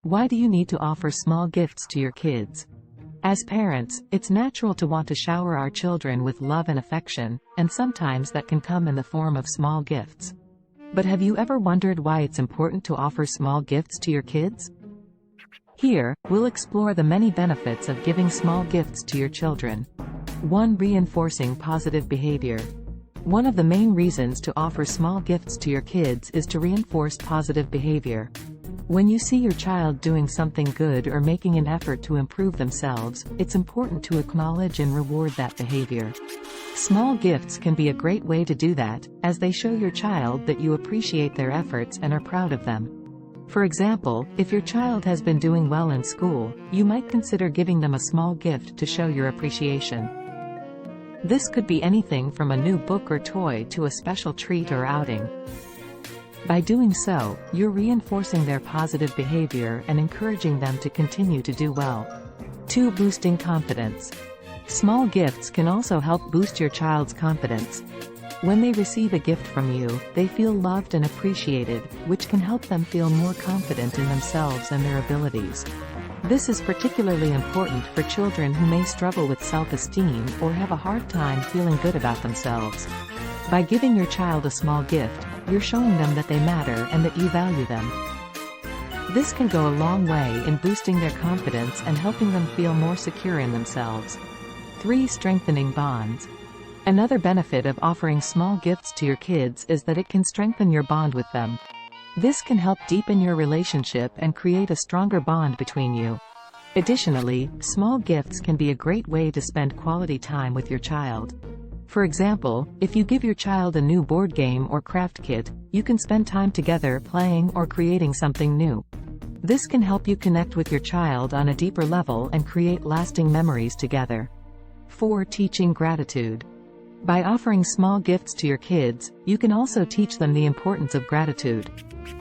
Why do you need to offer small gifts to your kids? As parents, it's natural to want to shower our children with love and affection, and sometimes that can come in the form of small gifts. But have you ever wondered why it's important to offer small gifts to your kids? Here, we'll explore the many benefits of giving small gifts to your children. 1. Reinforcing positive behavior. One of the main reasons to offer small gifts to your kids is to reinforce positive behavior. When you see your child doing something good or making an effort to improve themselves, it's important to acknowledge and reward that behavior. Small gifts can be a great way to do that, as they show your child that you appreciate their efforts and are proud of them. For example, if your child has been doing well in school, you might consider giving them a small gift to show your appreciation. This could be anything from a new book or toy to a special treat or outing. By doing so, you're reinforcing their positive behavior and encouraging them to continue to do well. 2. Boosting confidence. Small gifts can also help boost your child's confidence. When they receive a gift from you, they feel loved and appreciated, which can help them feel more confident in themselves and their abilities. This is particularly important for children who may struggle with self-esteem or have a hard time feeling good about themselves. By giving your child a small gift, you're showing them that they matter and that you value them. This can go a long way in boosting their confidence and helping them feel more secure in themselves. 3. Strengthening bonds. Another benefit of offering small gifts to your kids is that it can strengthen your bond with them. This can help deepen your relationship and create a stronger bond between you. Additionally, small gifts can be a great way to spend quality time with your child. For example, if you give your child a new board game or craft kit, you can spend time together playing or creating something new. This can help you connect with your child on a deeper level and create lasting memories together. 4. Teaching gratitude. By offering small gifts to your kids, you can also teach them the importance of gratitude.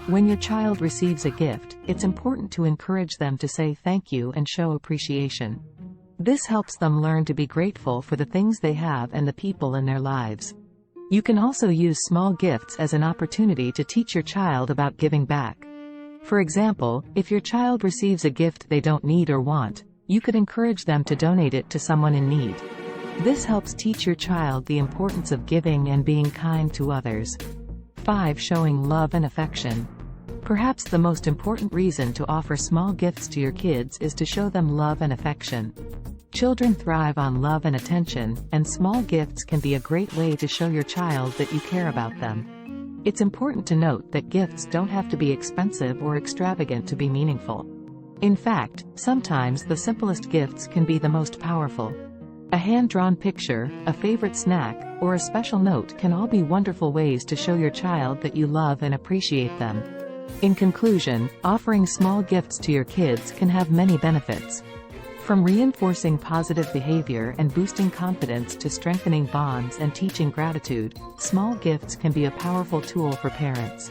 When your child receives a gift, it's important to encourage them to say thank you and show appreciation. This helps them learn to be grateful for the things they have and the people in their lives. You can also use small gifts as an opportunity to teach your child about giving back. For example, if your child receives a gift they don't need or want, you could encourage them to donate it to someone in need. This helps teach your child the importance of giving and being kind to others. 5. Showing love and affection. Perhaps the most important reason to offer small gifts to your kids is to show them love and affection. Children thrive on love and attention, and small gifts can be a great way to show your child that you care about them. It's important to note that gifts don't have to be expensive or extravagant to be meaningful. In fact, sometimes the simplest gifts can be the most powerful. A hand-drawn picture, a favorite snack, or a special note can all be wonderful ways to show your child that you love and appreciate them. In conclusion, offering small gifts to your kids can have many benefits. From reinforcing positive behavior and boosting confidence to strengthening bonds and teaching gratitude, small gifts can be a powerful tool for parents.